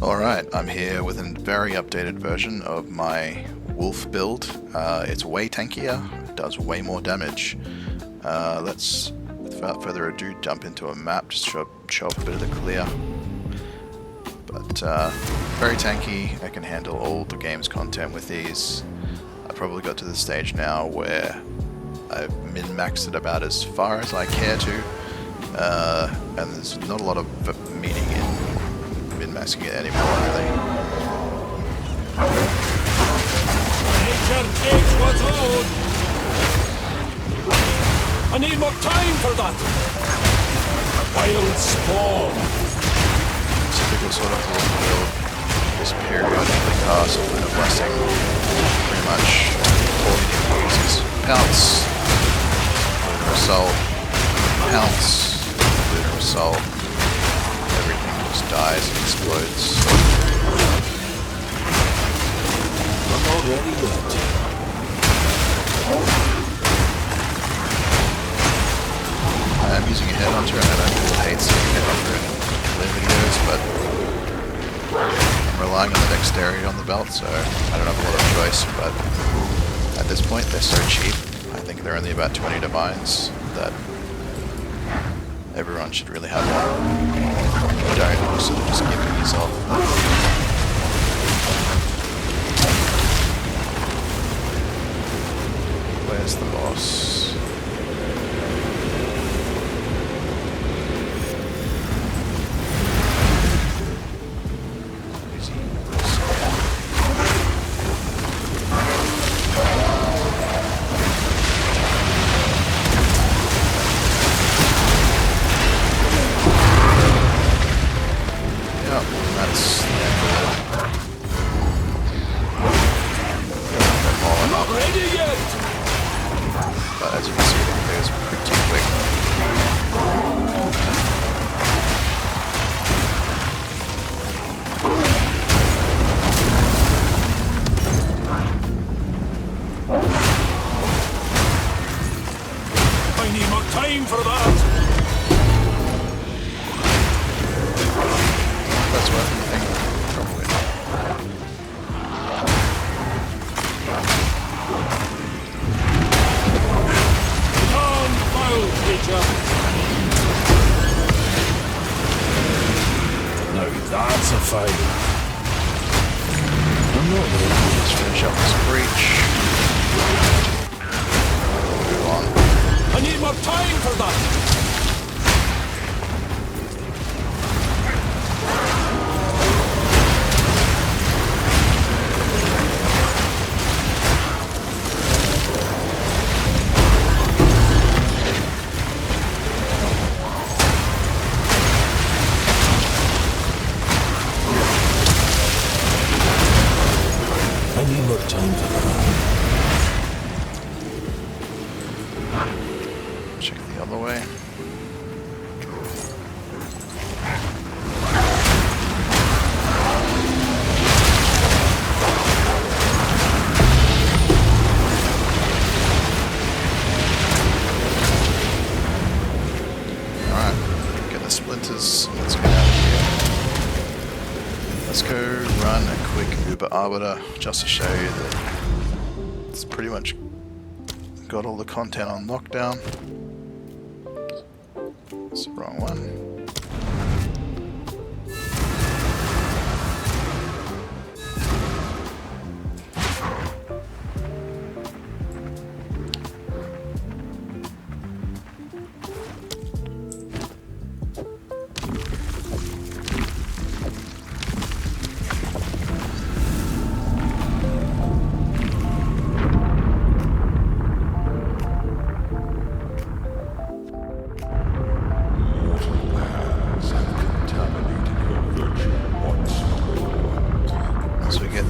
Alright, I'm here with a very updated version of my wolf build. It's way tankier, it does way more damage. Let's, without further ado, jump into a map, just show up a bit of the clear. But very tanky, I can handle all the game's content with ease. I've probably got to the stage now where I've min-maxed it about as far as I care to, and there's not a lot of meaning in min-maxing it anymore, really. Nature takes what's owed. I need more time for that. Wild spawn. Typical sort of wolf build. Just periodically cast with a blessing. Pretty much all you need to use is pounce, lunar assault, pounce, lunar assault. Everything just dies and explodes. Not already yet. I'm using a headhunter and I know people hate seeing headhunter in play videos, but I'm relying on the dexterity on the belt, so I don't have a lot of choice, but at this point they're so cheap. I think they're only about 20 divines that everyone should really have one. Don't sort of just give it yourself. Where's the boss? That's a fight. I'm not ready. Let's finish up this breach. Move on. I need more time for that. Check the other way. Alright, get the splinters. Let's get out of here. Let's go run a quick Uber Arbiter just to show you that it's pretty much got all the content on lockdown. It's the wrong one.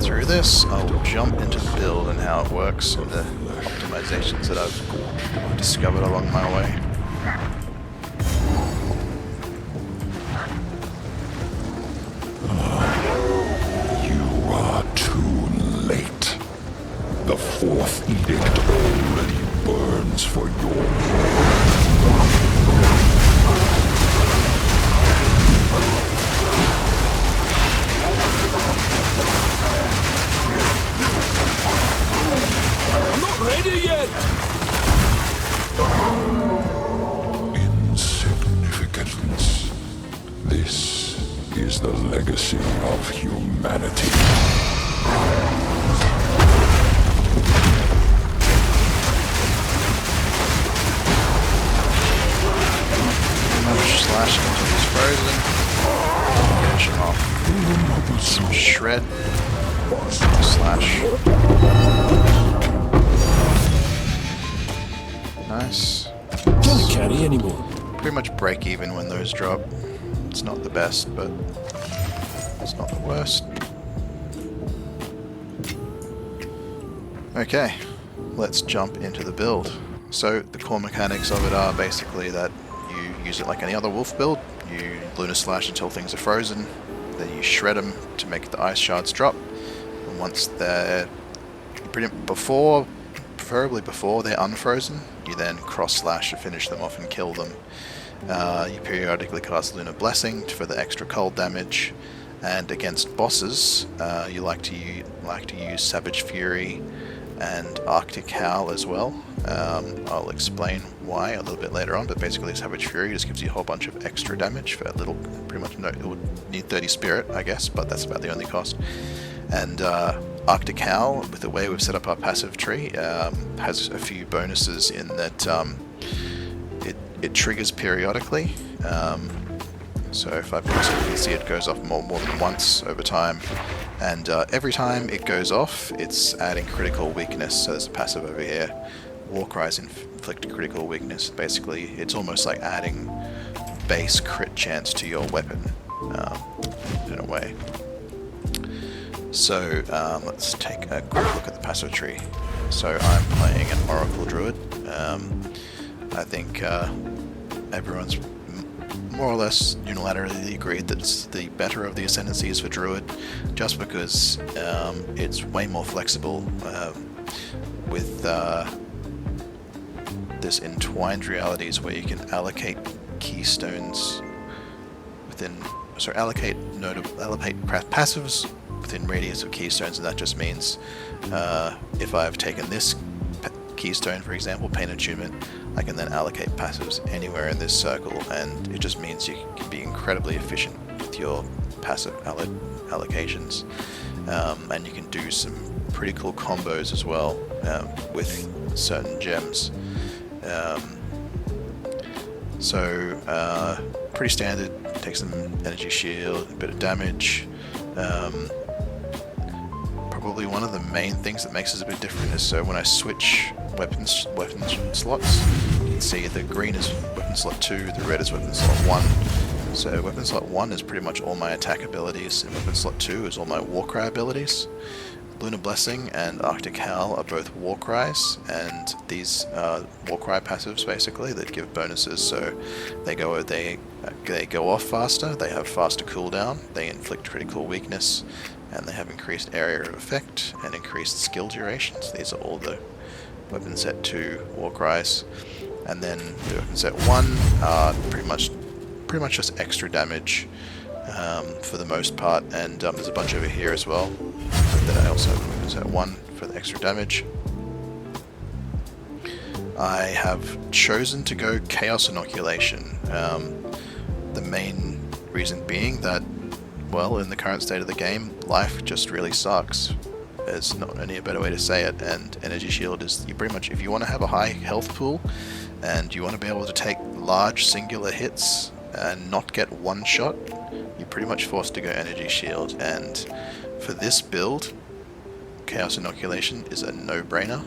Through this, I'll jump into the build and how it works and the optimizations that I've discovered along my way. You are too late. The fourth edict already burns for your world. is the legacy of humanity. Slash until he's frozen. Finish him off. Shred. Slash. Nice. Can't carry anymore. Pretty much break even when those drop. It's not the best, but it's not the worst. Okay, let's jump into the build. So the core mechanics of it are basically that you use it like any other wolf build. You Lunar Slash until things are frozen, then you shred them to make the ice shards drop. And once they're preferably before they're unfrozen, you then cross slash to finish them off and kill them. You periodically cast Lunar Blessing for the extra cold damage, and against bosses, you like to use Savage Fury and Arctic Howl as well. I'll explain why a little bit later on, but basically Savage Fury just gives you a whole bunch of extra damage for a little, pretty much no, it would need 30 spirit, I guess, but that's about the only cost. And Arctic Howl, with the way we've set up our passive tree, has a few bonuses in that it triggers periodically. So if I press it, you can see it goes off more than once over time. And every time it goes off, it's adding critical weakness. So there's a passive over here. War Cries inflict critical weakness. Basically, it's almost like adding base crit chance to your weapon, in a way. So let's take a quick look at the passive tree. So I'm playing an Oracle Druid. I think everyone's more or less unilaterally agreed that it's the better of the Ascendancies for Druid, just because it's way more flexible with this entwined realities where you can allocate keystones within, allocate passives within radius of keystones, and that just means if I've taken this keystone, for example, Pain Attunement, I can then allocate passives anywhere in this circle, and it just means you can be incredibly efficient with your passive allocations, and you can do some pretty cool combos as well with certain gems. Pretty standard, takes some energy shield, a bit of damage. Probably one of the main things that makes us a bit different is when I switch weapon slots, you can see the green is weapon slot 2, the red is weapon slot 1. So weapon slot 1 is pretty much all my attack abilities, and weapon slot 2 is all my Warcry abilities. Lunar Blessing and Arctic Howl are both Warcries, and these Warcry passives basically that give bonuses. So they go off faster, they have faster cooldown, they inflict critical weakness, and they have increased area of effect and increased skill durations. These are all the weapon set 2 Warcries, and then the weapon set 1 are pretty much just extra damage for the most part, and there's a bunch over here as well that I also have weapon set 1 for the extra damage. I have chosen to go Chaos Inoculation, the main reason being that, well, in the current state of the game, life just really sucks. There's not any better way to say it, and Energy Shield is, you pretty much, if you want to have a high health pool, and you want to be able to take large singular hits and not get one shot, you're pretty much forced to go Energy Shield, and for this build, Chaos Inoculation is a no-brainer.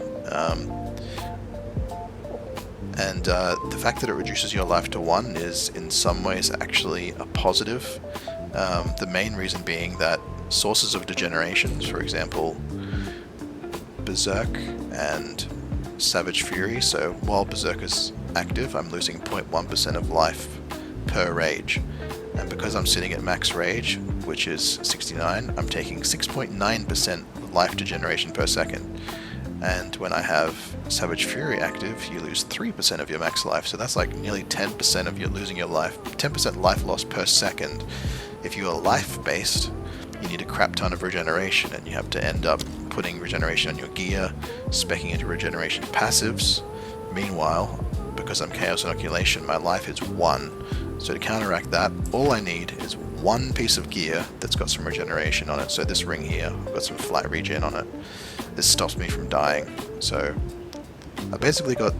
The fact that it reduces your life to 1 is in some ways actually a positive. The main reason being that sources of degenerations, for example, Berserk and Savage Fury, so while Berserk is active, I'm losing 0.1% of life per rage. And because I'm sitting at max rage, which is 69, I'm taking 6.9% life degeneration per second. And when I have Savage Fury active, you lose 3% of your max life, so that's like nearly 10% of you losing your life, 10% life loss per second. If you are life-based, you need a crap ton of regeneration, and you have to end up putting regeneration on your gear, speccing into regeneration passives. Meanwhile, because I'm Chaos Inoculation, my life is 1. So to counteract that, all I need is one piece of gear that's got some regeneration on it. So this ring here, I've got some flat regen on it. This stops me from dying. So I basically got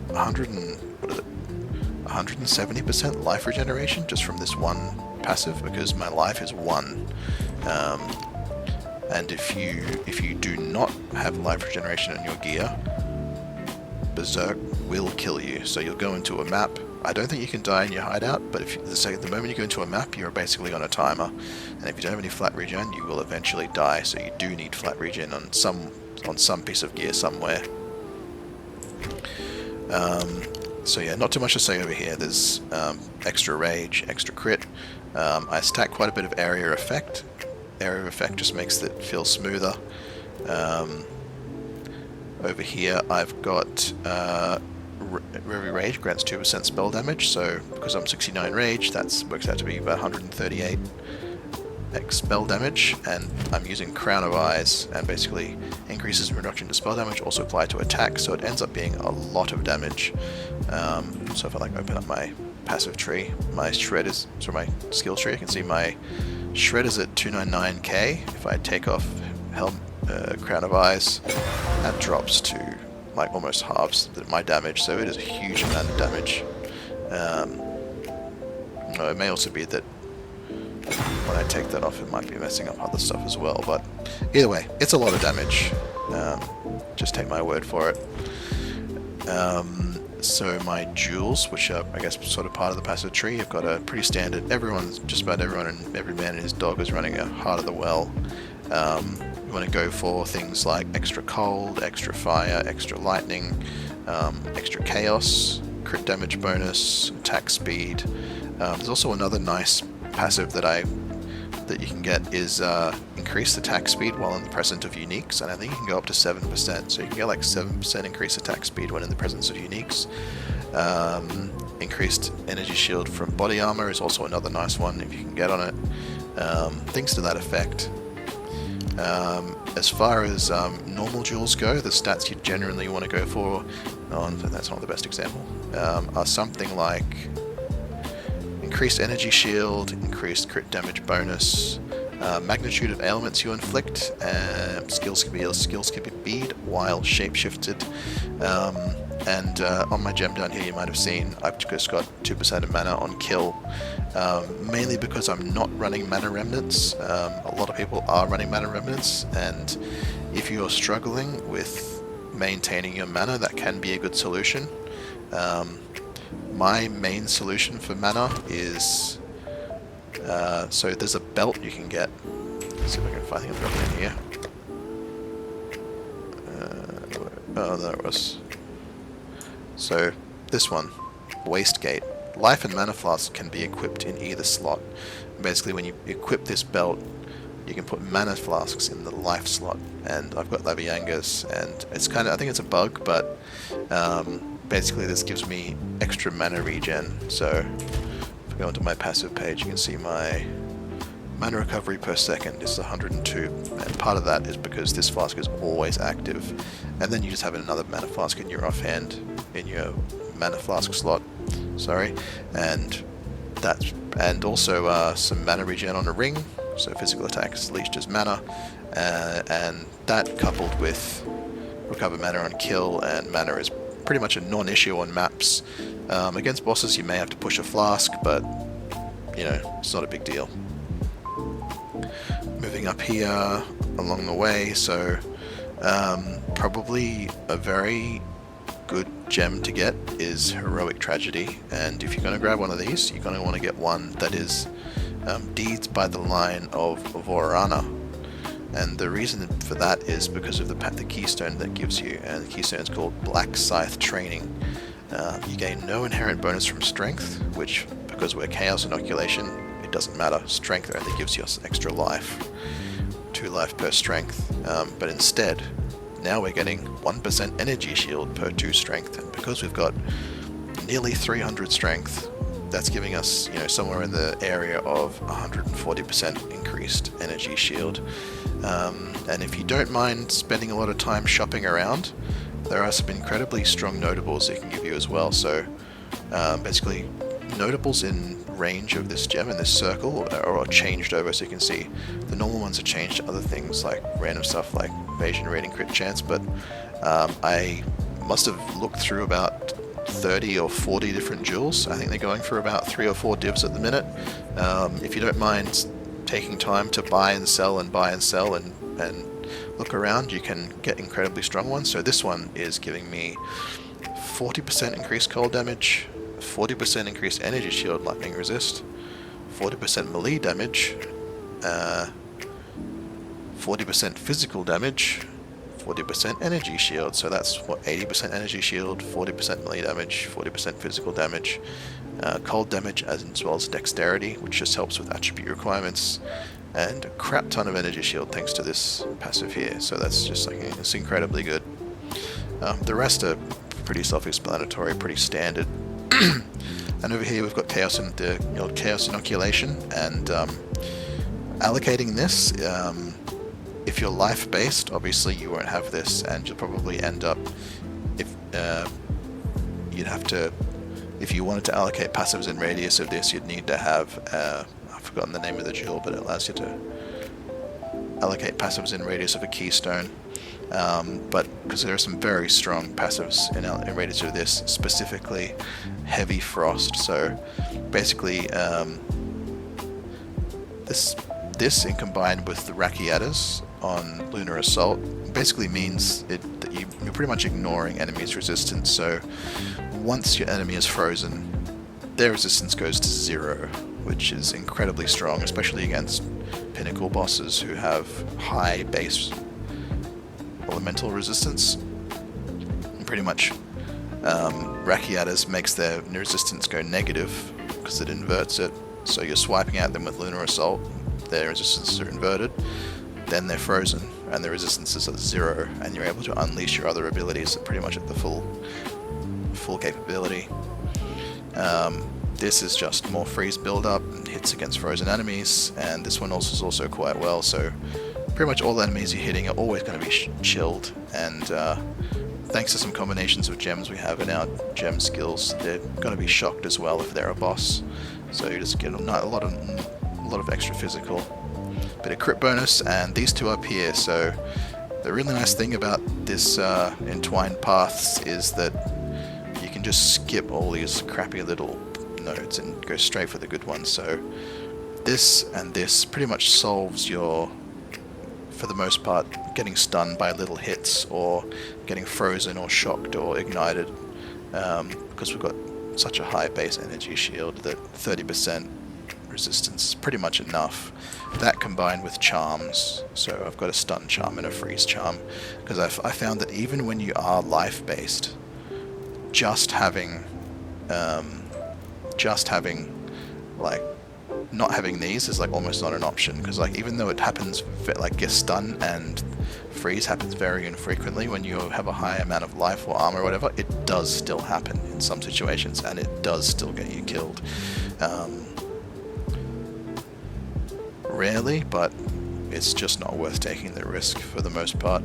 170% life regeneration just from this one passive, because my life is 1. And if you do not have life regeneration on your gear, Berserk will kill you. So you'll go into a map. I don't think you can die in your hideout, but if the moment you go into a map, you're basically on a timer, and if you don't have any flat regen, you will eventually die. So you do need flat regen on some piece of gear somewhere. So yeah, not too much to say over here. There's extra rage, extra crit. I stack quite a bit of area effect. Area of effect just makes it feel smoother. Over here I've got every rage grants 2% spell damage, so because I'm 69 rage, that works out to be about 138 X spell damage, and I'm using Crown of Eyes, and basically increases in reduction to spell damage also apply to attack, so it ends up being a lot of damage. So if I open up my passive tree, my shred is, so my skill tree, I can see my shred is at 299k. If I take off Crown of Eyes, that drops to almost halves my damage, so it is a huge amount of damage. It may also be that when I take that off it might be messing up other stuff as well, but either way, it's a lot of damage. Just take my word for it. So my jewels, which are I guess sort of part of the passive tree, I've got a pretty standard, just about everyone and every man and his dog is running a Heart of the Well. You want to go for things like extra cold, extra fire, extra lightning, extra chaos, crit damage bonus, attack speed. There's also another nice passive that you can get is increased attack speed while in the presence of uniques, and I think you can go up to 7%, so you can get 7% increased attack speed when in the presence of uniques. Increased energy shield from body armor is also another nice one if you can get on it. Things to that effect. As far as normal jewels go, the stats you generally want to go for, that's not the best example, are something like increased energy shield, increased crit damage bonus, magnitude of ailments you inflict, skills can be bead while shapeshifted, and on my gem down here you might have seen I've just got 2% of mana on kill, mainly because I'm not running mana remnants. A lot of people are running mana remnants, and if you're struggling with maintaining your mana, that can be a good solution. My main solution for mana is so there's a belt you can get. Let's see if I can find it. I've got it in here. Oh, there it was. So this one, Wastegate. Life and mana flasks can be equipped in either slot. Basically, when you equip this belt, you can put mana flasks in the life slot, and I've got Laviangas, and it's I think it's a bug, but basically this gives me extra mana regen. So if I go onto my passive page, you can see my mana recovery per second is 102, and part of that is because this flask is always active, and then you just have another mana flask in your offhand, in your mana flask slot, sorry, and also some mana regen on a ring, so physical attack is leached as mana, and that coupled with recover mana on kill, and mana is pretty much a non-issue on maps. Against bosses you may have to push a flask, but it's not a big deal. Moving up here along the way, so probably a very good gem to get is Heroic Tragedy, and if you're going to grab one of these, you're going to want to get one that is Deeds by the Line of Vorana, and the reason for that is because of the keystone that gives you, and the keystone is called Black Scythe Training. You gain no inherent bonus from strength, which, because we're Chaos Inoculation, it doesn't matter. Strength only gives you extra life, 2 life per strength, but instead now we're getting 1% energy shield per 2 strength, and because we've got nearly 300 strength, that's giving us somewhere in the area of 140% increased energy shield. And if you don't mind spending a lot of time shopping around, there are some incredibly strong notables it can give you as well. So basically notables in range of this gem in this circle are changed over, so you can see the normal ones are changed to other things like random stuff like evasion, rating, crit chance, but I must have looked through about 30 or 40 different jewels. I think they're going for about 3 or 4 divs at the minute. If you don't mind taking time to buy and sell and look around, you can get incredibly strong ones. So this one is giving me 40% increased cold damage, 40% increased energy shield lightning resist, 40% melee damage, 40% physical damage, 40% energy shield. So that's what, 80% energy shield, 40% melee damage, 40% physical damage, cold damage as well as dexterity, which just helps with attribute requirements, and a crap ton of energy shield thanks to this passive here. So that's just like, it's incredibly good. The rest are pretty self-explanatory, pretty standard. And over here we've got Chaos and Chaos Inoculation, and allocating this, if you're life based, obviously you won't have this, and you'll probably end up, if you wanted to allocate passives in radius of this, you'd need to have I've forgotten the name of the jewel, but it allows you to allocate passives in radius of a keystone. But because there are some very strong passives in radius of this, specifically Heavy Frost. So basically, this in combined with the Rakiatas on Lunar Assault basically means that you're pretty much ignoring enemies' resistance. So once your enemy is frozen, their resistance goes to 0, which is incredibly strong, especially against Pinnacle bosses who have high base elemental resistance. And pretty much Rakiatas makes their resistance go negative because it inverts it. So you're swiping at them with Lunar Assault, their resistances are inverted, then they're frozen and their resistance is at 0, and you're able to unleash your other abilities pretty much at the full capability. This is just more freeze build-up, hits against frozen enemies, and this one also is also quite well, so pretty much all the enemies you're hitting are always going to be chilled, and thanks to some combinations of gems we have in our gem skills, they're going to be shocked as well if they're a boss, so you just get a lot of extra physical. Bit of crit bonus, and these two up here, so the really nice thing about this entwined paths is that you can just skip all these crappy little nodes and go straight for the good ones. So this and this pretty much solves your, for the most part, getting stunned by little hits or getting frozen or shocked or ignited, because we've got such a high base energy shield that 30% resistance is pretty much enough. That combined with charms, so I've got a stun charm and a freeze charm, because I found that even when you are life based, just having like not having these is like almost not an option, because like even though it happens, like your stun and freeze happens very infrequently when you have a high amount of life or armor or whatever, it does still happen in some situations and it does still get you killed. Rarely, but it's just not worth taking the risk for the most part.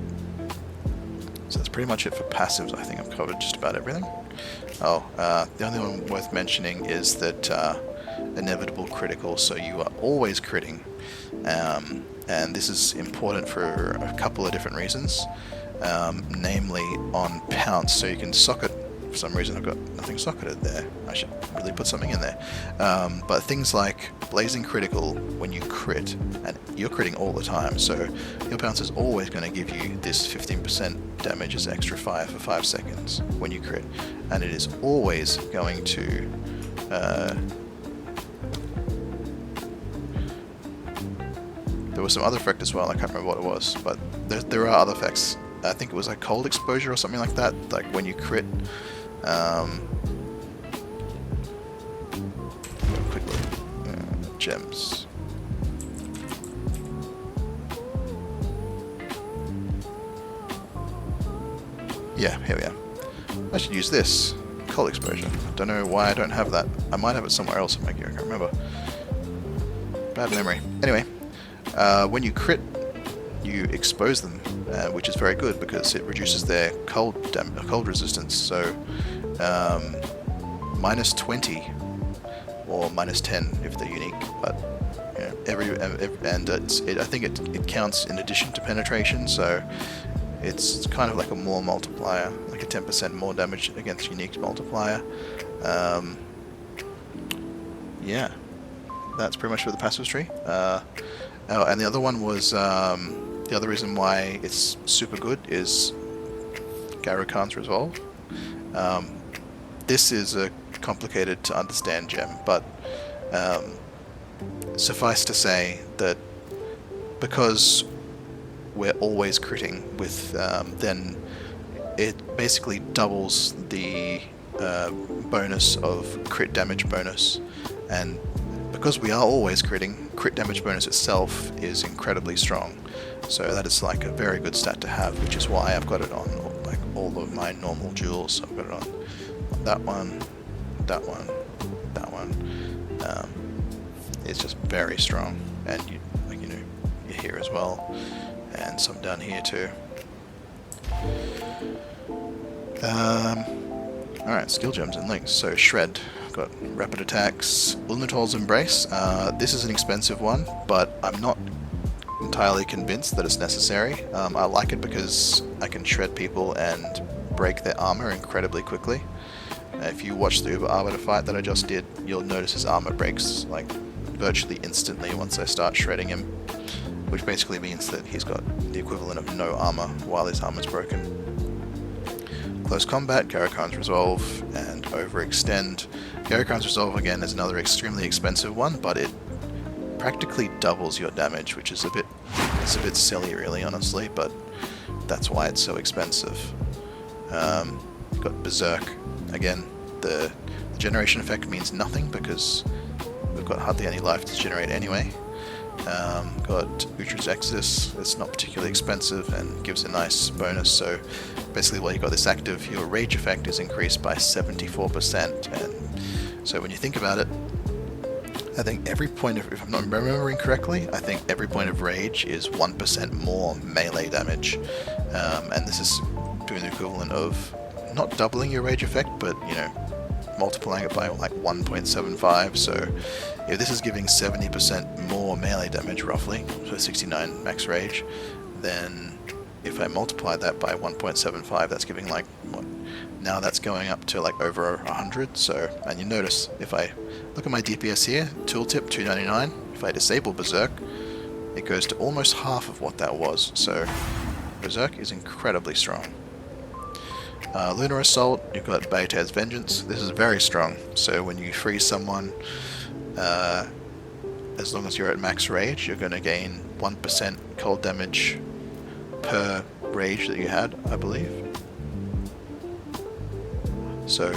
So that's pretty much it for passives. I think I've covered just about everything. Oh, the only one worth mentioning is that inevitable critical, so you are always critting, and this is important for a couple of different reasons, namely on pounce, so you can socket. For some reason I've got nothing socketed there. I should really put something in there. But things like blazing critical, when you crit, and you're critting all the time, so your pounce is always going to give you this 15% damage as extra fire for 5 seconds when you crit, and it is always going to there was some other effect as well, I can't remember what it was, but there are other effects. I think it was like cold exposure or something like that, like when you crit. Quickly, gems. Yeah, here we are. I should use this. Cold exposure. Don't know why I don't have that. I might have it somewhere else in my gear, I can't remember. Bad memory. Anyway, when you crit, you expose them, which is very good because it reduces their cold resistance. So minus 20 or -10 if they're unique. But you know, I think it counts in addition to penetration, so it's kind of like a more multiplier, like a 10% more damage against unique multiplier. Yeah, that's pretty much for the passive tree. Oh, and the other one was the other reason why it's super good is Garo-Khan's Resolve. This is a complicated to understand gem, but suffice to say that because we're always critting with, then it basically doubles the bonus of crit damage bonus, and because we are always critting, crit damage bonus itself is incredibly strong. So that is like a very good stat to have, which is why I've got it on like all of my normal jewels. I've got it on that one, that one, that one. It's just very strong, and you're here as well, and some down here too. Alright, skill gems and links. So Shred, got rapid attacks, Lunator's Embrace. This is an expensive one, but I'm not entirely convinced that it's necessary. I like it because I can shred people and break their armor incredibly quickly. If you watch the Arbiter fight that I just did, you'll notice his armor breaks like virtually instantly once I start shredding him, which basically means that he's got the equivalent of no armor while his armor's broken. Close Combat, Garo-Khan's Resolve, and Overextend. Garo-Khan's Resolve again is another extremely expensive one, but it practically doubles your damage, which is a bit silly really, honestly, but that's why it's so expensive. You've got Berserk. Again, the generation effect means nothing because we've got hardly any life to generate anyway. Got Utra's Exodus. It's not particularly expensive and gives a nice bonus, so basically while you've got this active, your rage effect is increased by 74%, and so when you think about it, I think every point of, if I'm not remembering correctly, I think every point of rage is 1% more melee damage, and this is doing the equivalent of not doubling your rage effect, but multiplying it by like 1.75. So if this is giving 70% more melee damage roughly, so 69 max rage, then if I multiply that by 1.75, that's giving like what? Now that's going up to like over 100. So, and you notice if I look at my DPS here, tooltip 299. If I disable Berserk, it goes to almost half of what that was. So Berserk is incredibly strong. Lunar Assault, you've got Baetaz's Vengeance. This is very strong, so when you freeze someone, as long as you're at max rage, you're going to gain 1% cold damage per rage that you had, I believe. So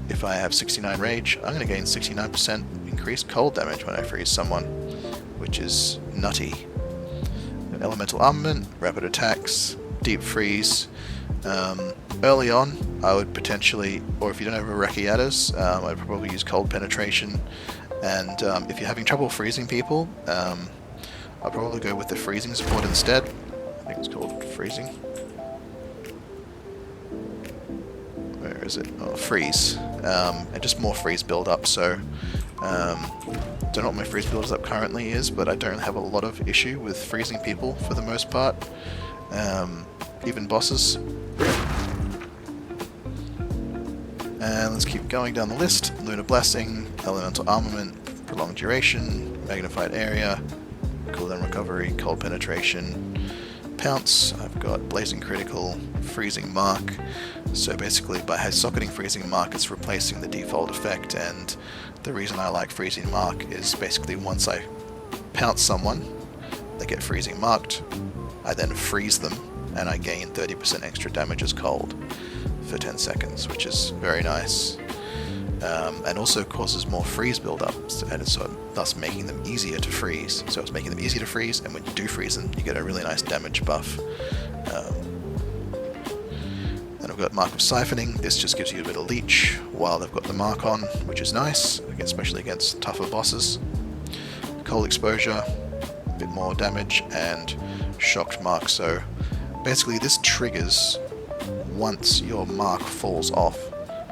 if I have 69 rage, I'm going to gain 69% increased cold damage when I freeze someone, which is nutty. Elemental Armament, Rapid Attacks, Deep Freeze. Early on, I would potentially, or if you don't have a Rakiatas, I'd probably use Cold Penetration, and if you're having trouble freezing people, I'll probably go with the Freezing support instead. I think it's called Freezing. Where is it? Oh, Freeze. And just more freeze build up, so don't know what my freeze build up currently is, but I don't have a lot of issue with freezing people for the most part. Even bosses. And let's keep going down the list. Lunar Blessing, Elemental Armament, Prolonged Duration, Magnified Area, Cooldown Recovery, Cold Penetration, Pounce. I've got Blazing Critical, Freezing Mark. So basically by socketing Freezing Mark, it's replacing the default effect, and the reason I like Freezing Mark is basically once I pounce someone, they get Freezing Marked, I then freeze them, and I gain 30% extra damage as cold for 10 seconds, which is very nice. And also causes more freeze build-up, and it's thus making them easier to freeze. So it's making them easier to freeze, and when you do freeze them, you get a really nice damage buff. Then I've got Mark of Siphoning. This just gives you a bit of leech while they've got the mark on, which is nice, especially against tougher bosses. Cold Exposure, a bit more damage, and Shocked Mark. So basically this triggers once your mark falls off.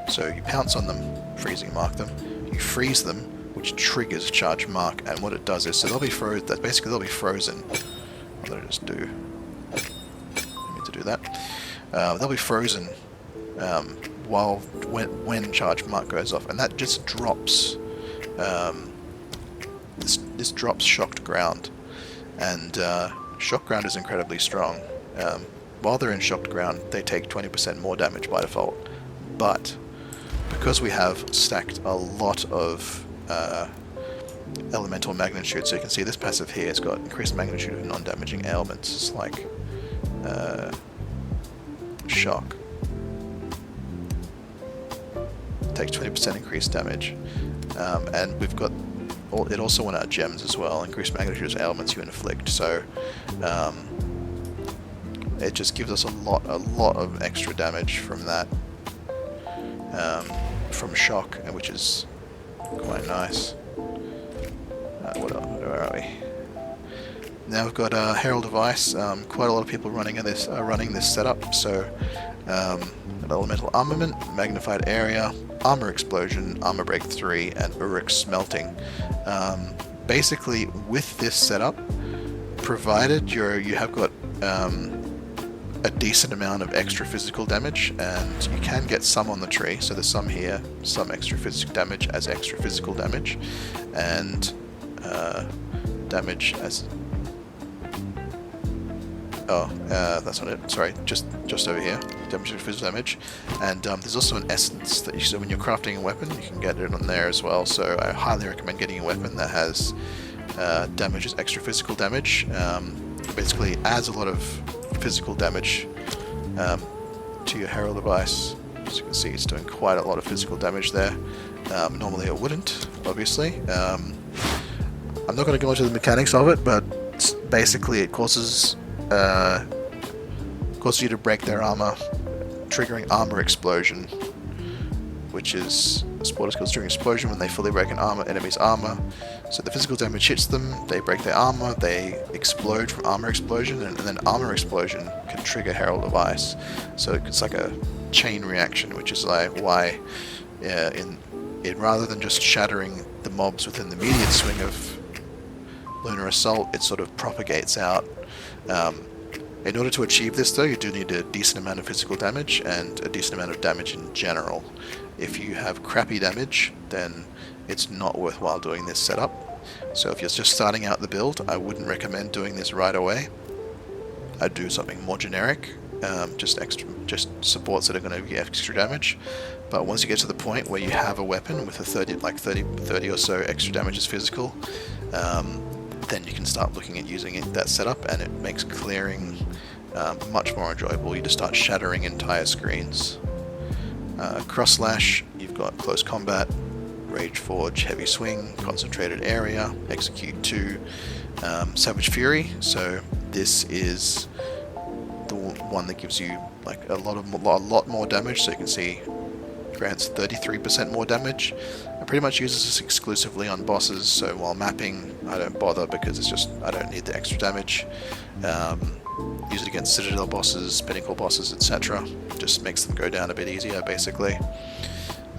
So you pounce on them, freezing mark them, you freeze them, which triggers Charge Mark, and what it does is, so they'll be basically they'll be frozen. What did I just do? I need to do that. They'll be frozen when Charge Mark goes off, and that just drops. This drops Shocked Ground, and Shocked Ground is incredibly strong. While they're in Shocked Ground, they take 20% more damage by default, but because we have stacked a lot of elemental magnitude, so you can see this passive here has got increased magnitude of non-damaging ailments. It's like shock. Takes 20% increased damage, and we've got it also went out gems as well. Increased magnitude of ailments you inflict. So it just gives us a lot of extra damage from that, from shock, which is quite nice. Where are we? Now we've got Herald of Ice. Quite a lot of people running this setup. So an elemental armament, magnified area, armor explosion, armor break 3, and Uruk smelting. Basically, with this setup, provided you have got a decent amount of extra physical damage, and you can get some on the tree. So there's some here, some extra physical damage as extra physical damage, and damage as that's not it. Sorry, just over here. Damage to physical damage, and there's also an essence that so when you're crafting a weapon, you can get it on there as well. So I highly recommend getting a weapon that has damage as extra physical damage. Basically, adds a lot of physical damage to your Herald of Ice. As you can see, it's doing quite a lot of physical damage there. Normally, it wouldn't, obviously. I'm not going to go into the mechanics of it, but basically, it causes you to break their armor, triggering armor explosion, which is support skills triggering explosion when they fully break an enemy's armor. So the physical damage hits them, they break their armor, they explode from armor explosion, and then armor explosion can trigger Herald of Ice. So it's like a chain reaction, which is like why, rather than just shattering the mobs within the immediate swing of Lunar Assault, it sort of propagates out. In order to achieve this, though, you do need a decent amount of physical damage and a decent amount of damage in general. If you have crappy damage, then it's not worthwhile doing this setup. So if you're just starting out the build, I wouldn't recommend doing this right away. I'd do something more generic, just supports that are going to give extra damage. But once you get to the point where you have a weapon with a 30 or so extra damage as physical, then you can start looking at using that setup, and it makes clearing much more enjoyable. You just start shattering entire screens. Cross Slash, you've got Close Combat, Rage Forge, Heavy Swing, Concentrated Area, Execute 2, Savage Fury. So this is the one that gives you like a lot more damage. So you can see grants 33% more damage. It pretty much uses this exclusively on bosses, so while mapping I don't bother because it's just I don't need the extra damage. Use it against Citadel bosses, Pinnacle bosses, etc. Just makes them go down a bit easier basically.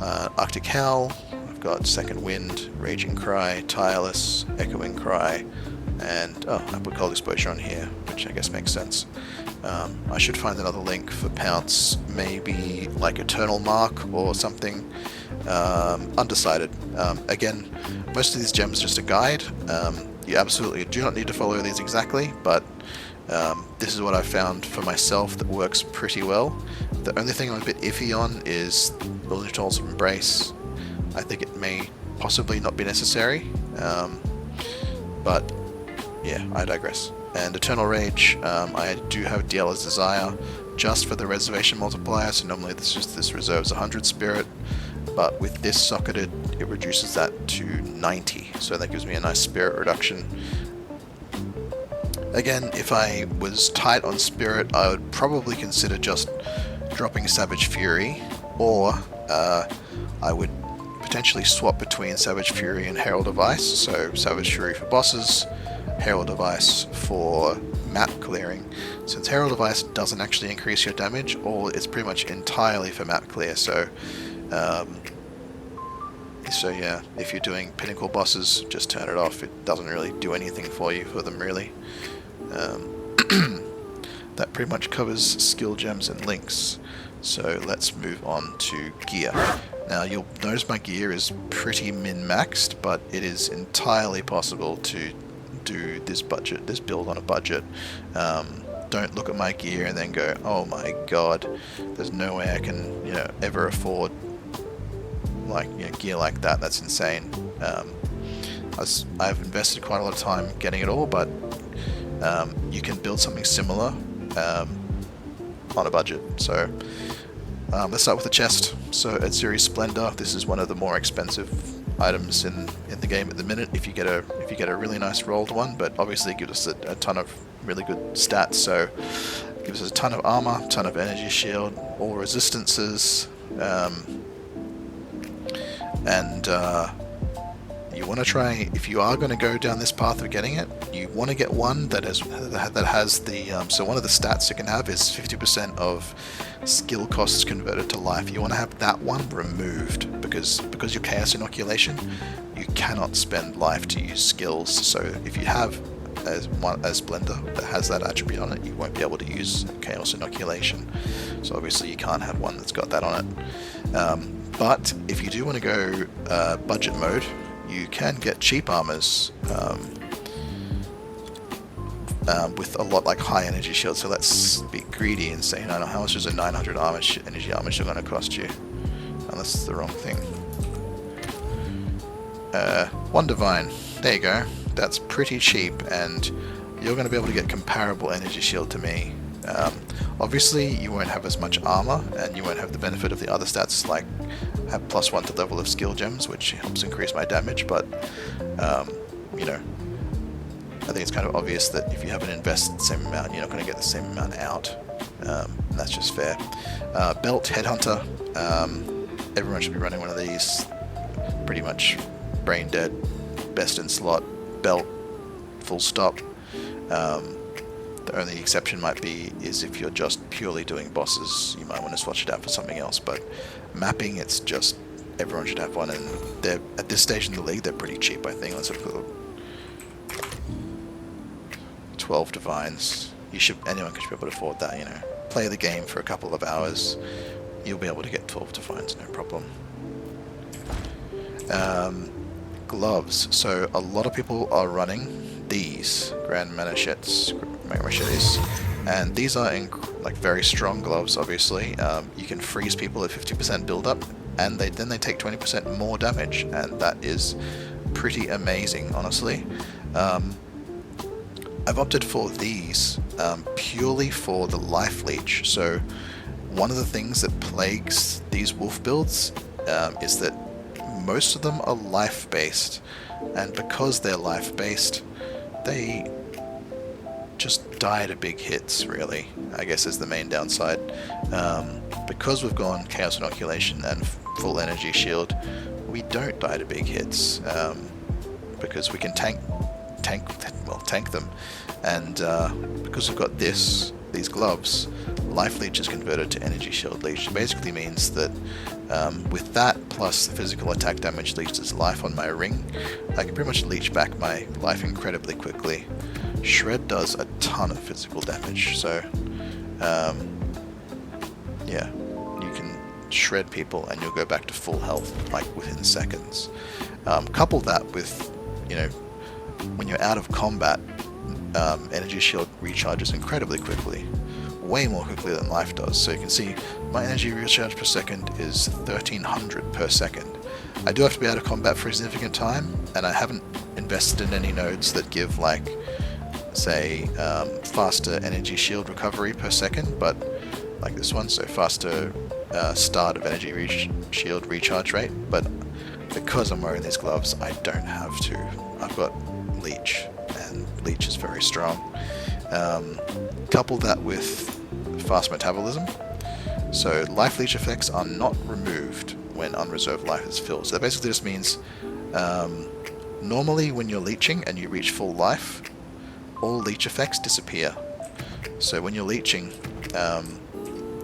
Arctic Howl, I've got Second Wind, Raging Cry, Tireless, Echoing Cry, and I put Cold Exposure on here, which I guess makes sense. I should find another link for Pounce, maybe like Eternal Mark or something. Undecided. Again, most of these gems are just a guide. You absolutely do not need to follow these exactly, but this is what I found for myself that works pretty well. The only thing I'm a bit iffy on is Wilderness Tools of Embrace. I think it may possibly not be necessary, but yeah, I digress. And Eternal Rage, I do have Diela's Desire just for the reservation multiplier, so normally this reserves 100 spirit, but with this socketed it reduces that to 90, so that gives me a nice spirit reduction. Again, if I was tight on spirit, I would probably consider just dropping Savage Fury, or I would potentially swap between Savage Fury and Herald of Ice, so Savage Fury for bosses, Herald of Ice for map clearing. Since Herald of Ice doesn't actually increase your damage, it's pretty much entirely for map clear, so So yeah, if you're doing Pinnacle bosses, just turn it off. It doesn't really do anything for you for them, really. That pretty much covers skill gems and links. So let's move on to gear. Now you'll notice my gear is pretty min-maxed, but it is entirely possible to do this build on a budget. Don't look at my gear and then go, oh my god, there's no way I can, you know, ever afford like, you know, gear like that. That's insane. I've invested quite a lot of time getting it all, but you can build something similar on a budget. So let's start with the chest. So at Series Splendor, this is one of the more expensive items in the game at the minute. If you get a really nice rolled one, but obviously it gives us a ton of really good stats. So it gives us a ton of armor, ton of energy shield, all resistances, and you want to try, if you are going to go down this path of getting it, you want to get one that has the so one of the stats it can have is 50% of skill costs converted to life. You want to have that one removed because you're Chaos Inoculation, you cannot spend life to use skills. So if you have as Splendor that has that attribute on it, you won't be able to use Chaos Inoculation. So obviously you can't have one that's got that on it. But if you do want to go budget mode, you can get cheap armors with a lot like high energy shield. So let's be greedy and say, no, how much is a 900 energy armor shield going to cost you? Unless it's the wrong thing. One divine. There you go. That's pretty cheap, and you're going to be able to get comparable energy shield to me. Obviously, you won't have as much armor, and you won't have the benefit of the other stats, like have +1 to level of skill gems, which helps increase my damage, but, you know, I think it's kind of obvious that if you haven't invested the same amount, you're not going to get the same amount out. And that's just fair. Belt, Headhunter. Everyone should be running one of these. Pretty much brain dead. Best in slot. Belt. Full stop. The only exception might be is if you're just purely doing bosses, you might want to swatch it out for something else. But mapping, it's just everyone should have one, and they're at this stage in the league, they're pretty cheap. I think. Let's look at 12 divines. Anyone should be able to afford that. You know, play the game for a couple of hours, you'll be able to get 12 divines, no problem. Gloves. So a lot of people are running these Grand Machetes, and these are like very strong gloves. Obviously, you can freeze people at 50% build up, and then they take 20% more damage, and that is pretty amazing, honestly. I've opted for these purely for the life leech. So one of the things that plagues these wolf builds is that most of them are life based, and because they're life based, they just die to big hits, really, I guess is the main downside. Because we've gone Chaos Inoculation and full energy shield, we don't die to big hits, because we can tank them, and because we've got these gloves, life leech is converted to energy shield leech. It basically means that with that plus the physical attack damage leached as life on my ring, I can pretty much leech back my life incredibly quickly. Shred does a ton of physical damage, so yeah, you can shred people and you'll go back to full health like within seconds. Couple that with, you know, when you're out of combat, energy shield recharges incredibly quickly, way more quickly than life does. So you can see my energy recharge per second is 1300 per second. I do have to be out of combat for a significant time, and I haven't invested in any nodes that give, like, say, faster energy shield recovery per second, but like this one, so faster start of energy shield recharge rate. But because I'm wearing these gloves, I don't have to. I've got leech, and leech is very strong. Couple that with fast metabolism. So life leech effects are not removed when unreserved life is filled. So that basically just means normally when you're leeching and you reach full life, all leech effects disappear. So when you're leeching,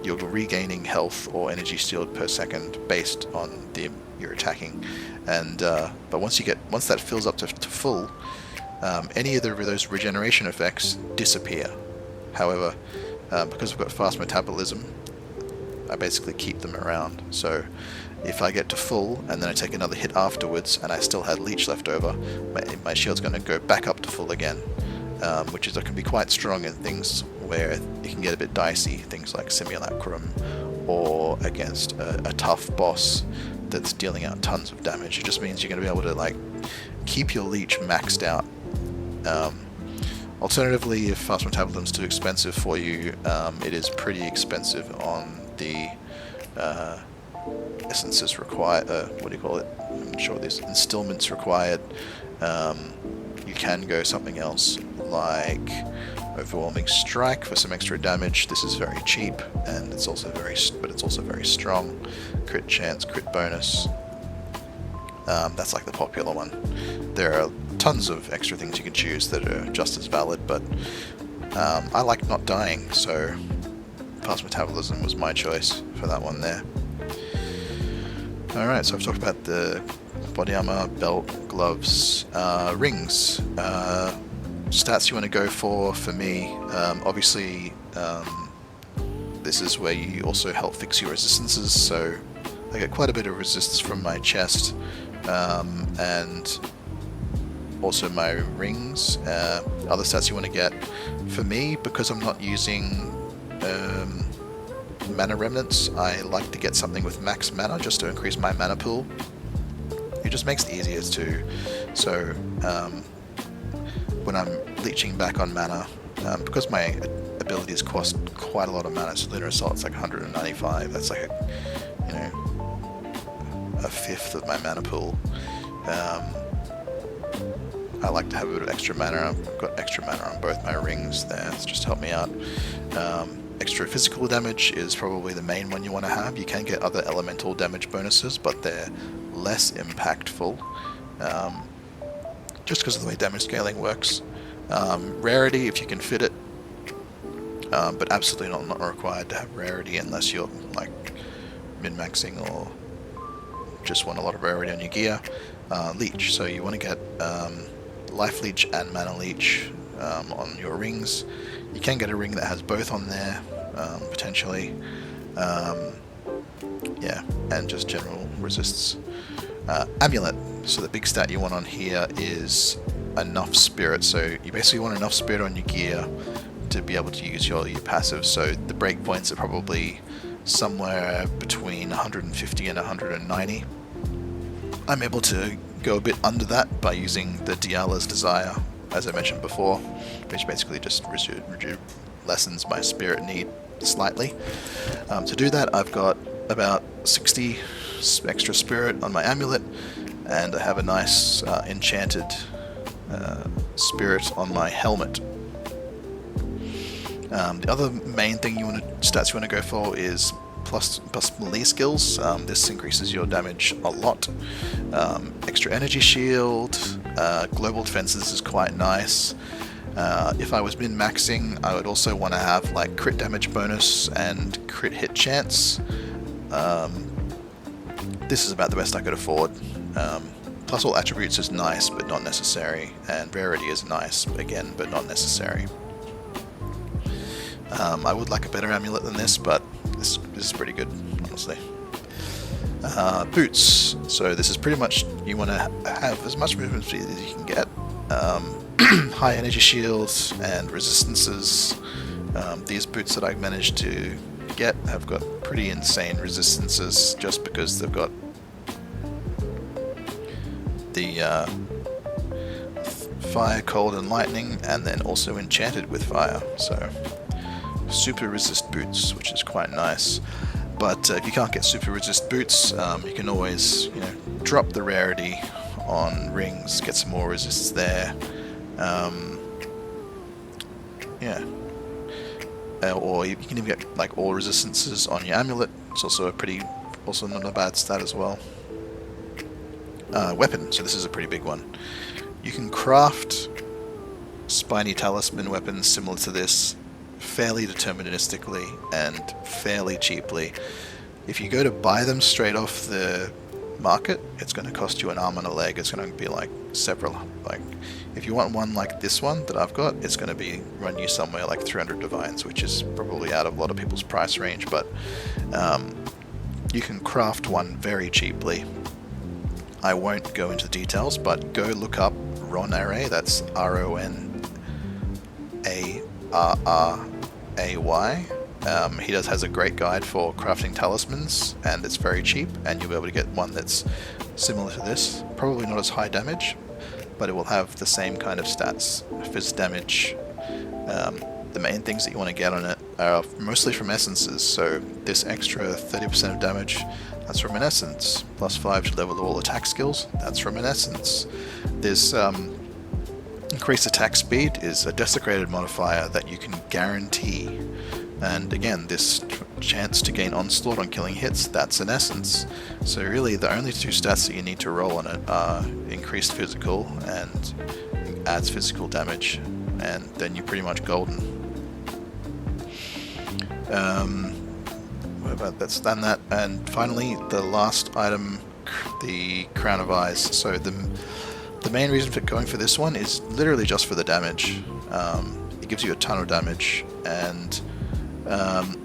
you're regaining health or energy shield per second based on you're attacking, And but once that fills up to full, any of those regeneration effects disappear. However, because I've got fast metabolism, I basically keep them around. So if I get to full and then I take another hit afterwards and I still had leech left over, my shield's going to go back up to full again, which can be quite strong in things where it can get a bit dicey, things like Simulacrum or against a tough boss that's dealing out tons of damage. It just means you're going to be able to like keep your leech maxed out. Alternatively, if fast metabolism is too expensive for you, it is pretty expensive on the essences required. What do you call it? I'm not sure. These instillments required. You can go something else like Overwhelming Strike for some extra damage. This is very cheap, and it's also very strong. Crit chance, crit bonus. That's like the popular one. There are tons of extra things you can choose that are just as valid, but I like not dying, so fast metabolism was my choice for that one there. Alright, so I've talked about the body armor, belt, gloves, rings. Stats you want to go for me, obviously this is where you also help fix your resistances, so I get quite a bit of resistance from my chest, and also my rings. Other stats you want to get, for me, because I'm not using mana remnants, I like to get something with max mana just to increase my mana pool. It just makes it easier too. So when I'm leeching back on mana, because my abilities cost quite a lot of mana, so Lunar Assault's like 195, that's like a fifth of my mana pool. I like to have a bit of extra mana. I've got extra mana on both my rings there, it's just help me out. Extra physical damage is probably the main one you want to have. You can get other elemental damage bonuses, but they're less impactful, just because of the way damage scaling works. Rarity, if you can fit it, but absolutely not required to have rarity unless you're like min-maxing or just want a lot of rarity on your gear. Leech, so you want to get life leech and mana leech on your rings. You can get a ring that has both on there, potentially. Yeah, and just general resists. Amulet, so the big stat you want on here is enough spirit. So you basically want enough spirit on your gear to be able to use your passive. So the breakpoints are probably somewhere between 150 and 190. I'm able to go a bit under that by using the Diala's Desire, as I mentioned before, which basically just lessens my spirit need slightly. To do that, I've got about 60 extra spirit on my amulet, and I have a nice enchanted spirit on my helmet. The other main thing stats you want to go for is plus melee skills. This increases your damage a lot. Extra energy shield, global defenses is quite nice. If I was min-maxing, I would also want to have like crit damage bonus and crit hit chance. This is about the best I could afford. Plus all attributes is nice but not necessary, and rarity is nice again but not necessary. I would like a better amulet than this, but this is pretty good, honestly. Boots. So this is pretty much, you want to have as much movement speed as you can get. High energy shields and resistances. These boots that I've managed to get have got pretty insane resistances just because they've got the fire, cold and lightning, and then also enchanted with fire. So super resist boots, which is quite nice. But if you can't get super resist boots, you can always drop the rarity on rings, get some more resists there. Yeah. Or you can even get like all resistances on your amulet. It's also also not a bad stat as well. Weapon, so this is a pretty big one. You can craft spiny talisman weapons similar to this fairly deterministically and fairly cheaply. If you go to buy them straight off the market, it's going to cost you an arm and a leg. It's going to be like several, like if you want one like this one that I've got, it's going to be run you somewhere like 300 divines, which is probably out of a lot of people's price range, but you can craft one very cheaply. I won't go into details, but go look up Ronarray, that's Ronarray. He has a great guide for crafting talismans, and it's very cheap, and you'll be able to get one that's similar to this. Probably not as high damage, but it will have the same kind of stats, fizz damage. The main things that you want to get on it are mostly from essences, so this extra 30% of damage, that's from an essence. +5 to level all attack skills, that's from an essence. This increased attack speed is a desecrated modifier that you can guarantee. And again, this chance to gain onslaught on killing hits, that's an essence. So really the only two stats that you need to roll on it are increased physical and adds physical damage, and then you're pretty much golden. What about that's done that? And finally, the last item, the Crown of Eyes. So the main reason for going for this one is literally just for the damage. It gives you a ton of damage, and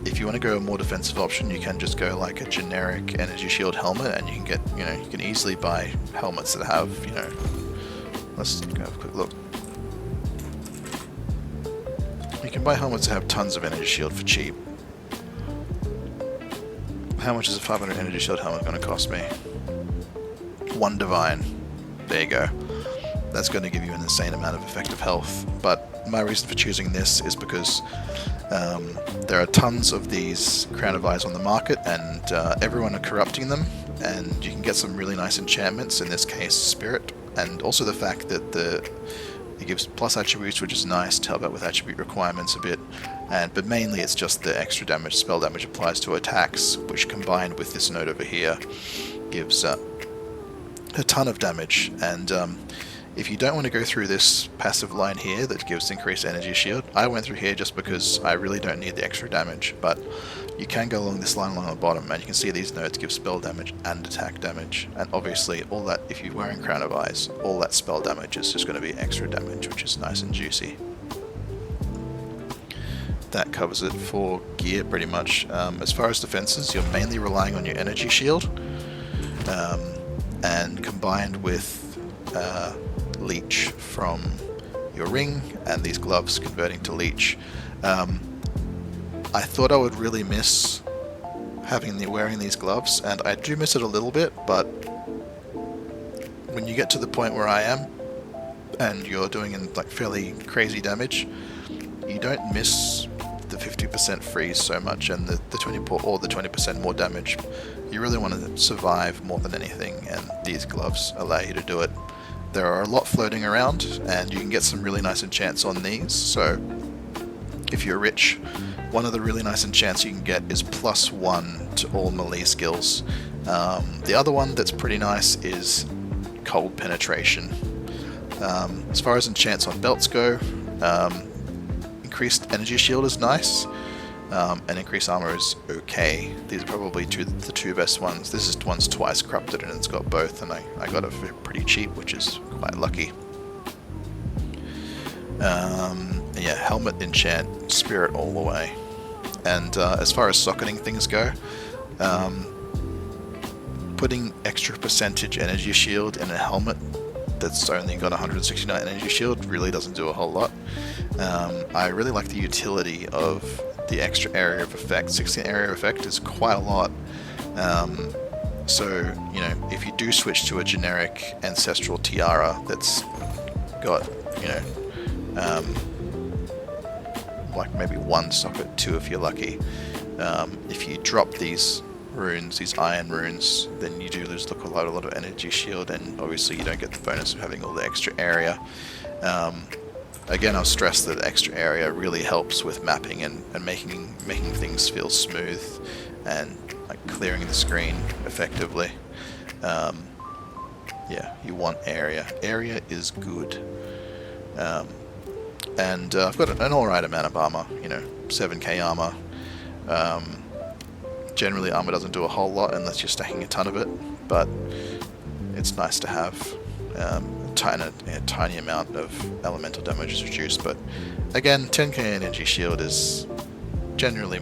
if you want to go a more defensive option, you can just go like a generic energy shield helmet, and you can get, you can easily buy helmets that have, let's go have a quick look. You can buy helmets that have tons of energy shield for cheap. How much is a 500 energy shield helmet going to cost me? 1 divine. There you go. That's going to give you an insane amount of effective health, but my reason for choosing this is because there are tons of these Crown of Eyes on the market, and everyone are corrupting them, and you can get some really nice enchantments, in this case Spirit, and also the fact that it gives plus attributes, which is nice to help out with attribute requirements a bit, but mainly it's just the extra damage, spell damage applies to attacks, which combined with this note over here gives a ton of damage. And if you don't want to go through this passive line here that gives increased energy shield, I went through here just because I really don't need the extra damage, but you can go along this line along the bottom, and you can see these nodes give spell damage and attack damage, and obviously all that, if you're wearing Crown of Eyes, all that spell damage is just going to be extra damage, which is nice and juicy. That covers it for gear pretty much. As far as defenses, you're mainly relying on your energy shield, and combined with leech from your ring and these gloves converting to leech. I thought I would really miss wearing these gloves, and I do miss it a little bit, but when you get to the point where I am and you're doing like fairly crazy damage, you don't miss the 50% freeze so much, and the 20% more damage. You really want to survive more than anything, and these gloves allow you to do it. There are a lot floating around, and you can get some really nice enchants on these, so if you're rich, one of the really nice enchants you can get is +1 to all melee skills. The other one that's pretty nice is Cold Penetration. As far as enchants on belts go, increased energy shield is nice, and increased armor is okay. These are probably the two best ones. This one's twice corrupted, and it's got both, and I got it for pretty cheap, which is quite lucky. Yeah, helmet, enchant, spirit all the way. And as far as socketing things go, putting extra percentage energy shield in a helmet that's only got 169 energy shield really doesn't do a whole lot. I really like the utility of the extra area of effect. 16 area of effect is quite a lot. So, if you do switch to a generic ancestral tiara that's got, like maybe 1 socket, 2 if you're lucky. If you drop these runes, these iron runes, then you do lose a lot of energy shield, and obviously you don't get the bonus of having all the extra area. Again, I'll stress that extra area really helps with mapping and making things feel smooth and like clearing the screen effectively. Yeah, you want area. Area is good. And I've got an alright amount of armor, 7k armor. Generally armor doesn't do a whole lot unless you're stacking a ton of it, but it's nice to have. A tiny amount of elemental damage is reduced, but again, 10k energy shield is generally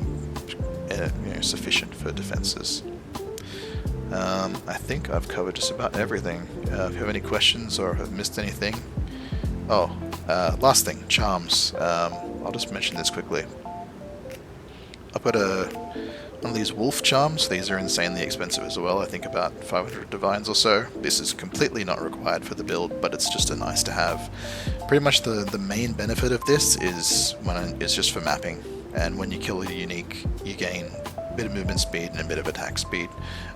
sufficient for defenses. I think I've covered just about everything. If you have any questions or have missed anything... Oh, last thing, charms. I'll just mention this quickly. I've got one of these wolf charms. These are insanely expensive as well. I think about 500 divines or so. This is completely not required for the build, but it's just a nice to have. Pretty much the main benefit of this is it's just for mapping, and when you kill a unique, you gain a bit of movement speed and a bit of attack speed.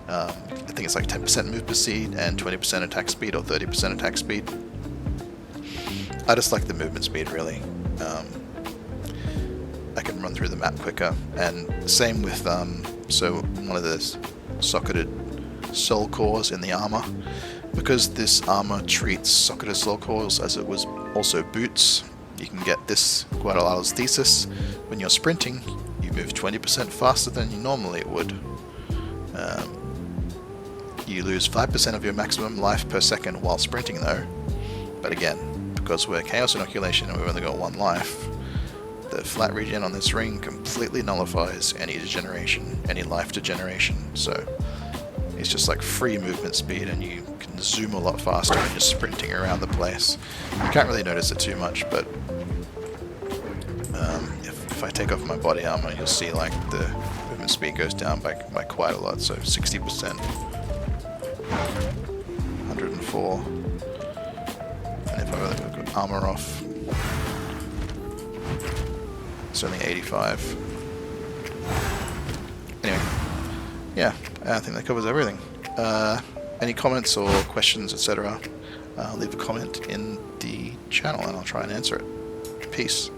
I think it's like 10% movement speed and 20% attack speed, or 30% attack speed. I just like the movement speed, really. I can run through the map quicker, and same with so one of the socketed soul cores in the armor, because this armor treats socketed soul cores as it was also boots. You can get this Guadalajara's thesis. When you're sprinting, you move 20% faster than you normally would. You lose 5% of your maximum life per second while sprinting though, but again, because we're Chaos Inoculation and we've only got 1 life, the flat regen on this ring completely nullifies any degeneration, any life degeneration, so it's just like free movement speed, and you can zoom a lot faster when you're sprinting around the place. You can't really notice it too much, but if I take off my body armor, you'll see like the movement speed goes down by quite a lot, so 60%, 104, and if I got armor off, it's only 85. Anyway, yeah, I think that covers everything. Any comments or questions, etc., leave a comment in the channel and I'll try and answer it. Peace.